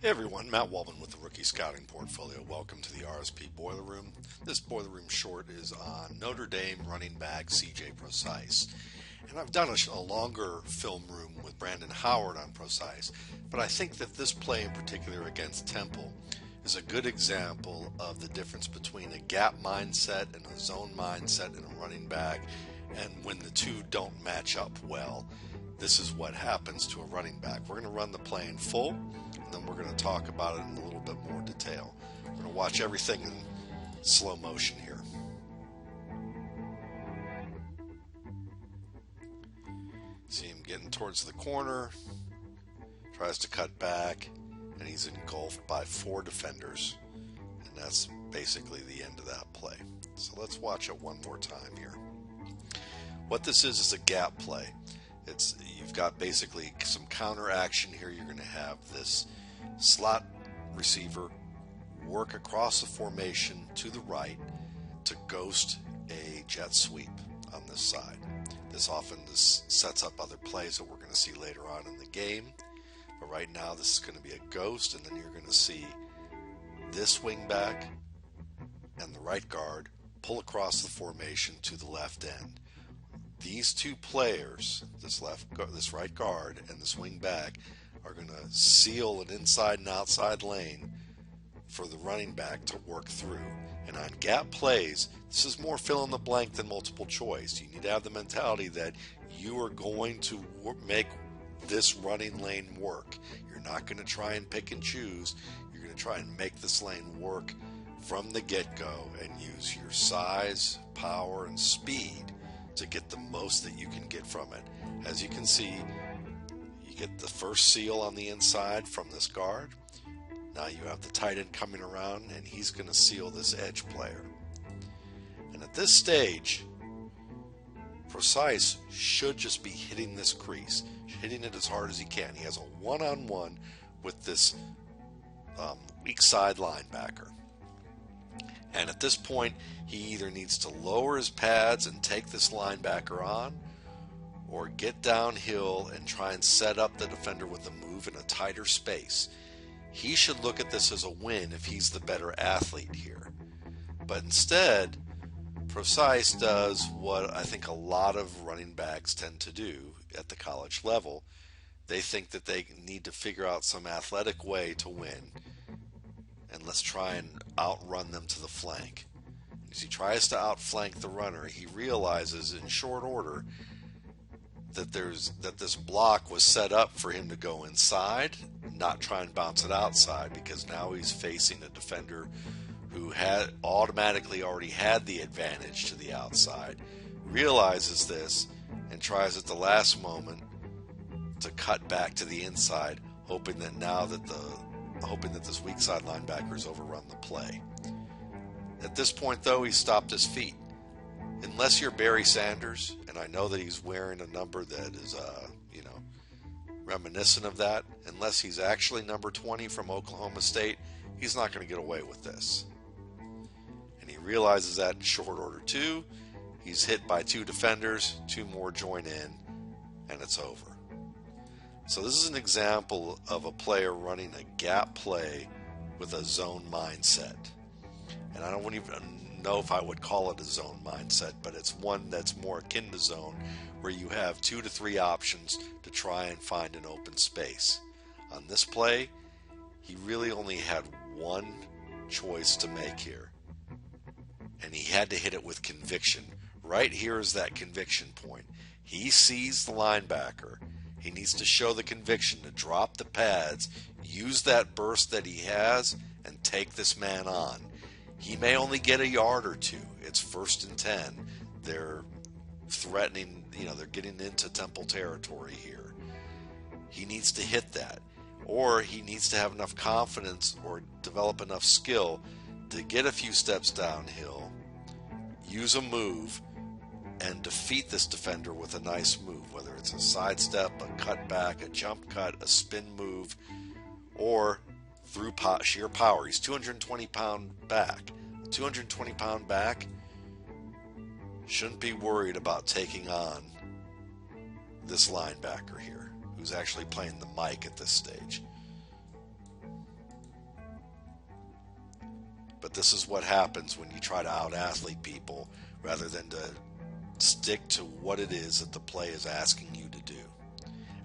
Hey everyone, Matt Waldman with the Rookie Scouting Portfolio. Welcome to the RSP Boiler Room. This Boiler Room short is on Notre Dame running back CJ Prosise. And I've done a longer film room with Brandon Howard on Prosise, but I think that this play in particular against Temple is a good example of the difference between a gap mindset and a zone mindset in a running back, and when the two don't match up well. This is what happens to a running back. We're going to run the play in full, and then we're going to talk about it in a little bit more detail. We're going to watch everything in slow motion here. See him getting towards the corner, tries to cut back, and he's engulfed by 4 defenders. And that's basically the end of that play. So let's watch it one more time here. What this is a gap play. You've got basically some counter action here. You're going to have this slot receiver work across the formation to the right to ghost a jet sweep on this side. This often sets up other plays that we're going to see later on in the game. But right now this is going to be a ghost, and then you're going to see this wing back and the right guard pull across the formation to the left end. These two players, this right guard and this wing back, are going to seal an inside and outside lane for the running back to work through. And on gap plays, this is more fill in the blank than multiple choice. You need to have the mentality that you are going to make this running lane work. You're not going to try and pick and choose. You're going to try and make this lane work from the get-go and use your size, power, and speed to get the most that you can get from it. As you can see, you get the first seal on the inside from this guard. Now you have the tight end coming around, and he's going to seal this edge player. And at this stage, Prosise should just be hitting this crease, hitting it as hard as he can. He has a one-on-one with this weak side linebacker. And at this point, he either needs to lower his pads and take this linebacker on, or get downhill and try and set up the defender with a move in a tighter space. He should look at this as a win if he's the better athlete here. But instead, Prosise does what I think a lot of running backs tend to do at the college level. They think that they need to figure out some athletic way to win, and let's try and outrun them to the flank. As he tries to outflank the runner, he realizes in short order that this block was set up for him to go inside, not try and bounce it outside, because now he's facing a defender who had automatically already had the advantage to the outside. Realizes this and tries at the last moment to cut back to the inside, hoping that this weak side linebacker has overrun the play. At this point, though, he stopped his feet. Unless you're Barry Sanders, and I know that he's wearing a number that is, reminiscent of that, unless he's actually number 20 from Oklahoma State, he's not going to get away with this. And he realizes that in short order, too. He's hit by 2 defenders, 2 more join in, and it's over. So this is an example of a player running a gap play with a zone mindset. And I don't even know if I would call it a zone mindset, but it's one that's more akin to zone, where you have 2 to 3 options to try and find an open space. On this play, he really only had one choice to make here, and he had to hit it with conviction. Right here is that conviction point. He sees the linebacker. He needs to show the conviction to drop the pads, use that burst that he has, and take this man on. He may only get a yard or 2. It's 1st and 10. They're threatening, they're getting into Temple territory here. He needs to hit that. Or he needs to have enough confidence or develop enough skill to get a few steps downhill, use a move, and defeat this defender with a nice move, whether it's a sidestep, a cutback, a jump cut, a spin move, or through sheer power. He's 220-pound back. A 220-pound back shouldn't be worried about taking on this linebacker here, who's actually playing the mic at this stage. But this is what happens when you try to out-athlete people rather than to stick to what it is that the play is asking you to do.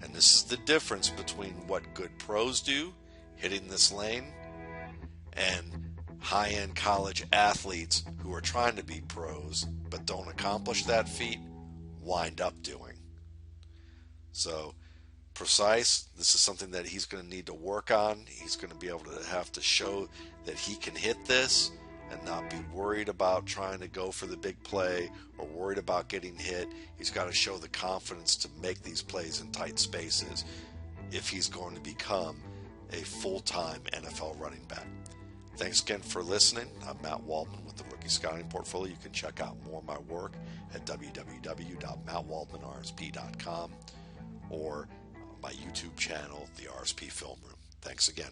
And this is the difference between what good pros do, hitting this lane, and high-end college athletes who are trying to be pros but don't accomplish that feat wind up doing. So Prosise, this is something that he's going to need to work on. He's going to be able to have to show that he can hit this and not be worried about trying to go for the big play or worried about getting hit. He's got to show the confidence to make these plays in tight spaces if he's going to become a full-time NFL running back. Thanks again for listening. I'm Matt Waldman with the Rookie Scouting Portfolio. You can check out more of my work at www.mattwaldmanrsp.com or my YouTube channel, the RSP Film Room. Thanks again.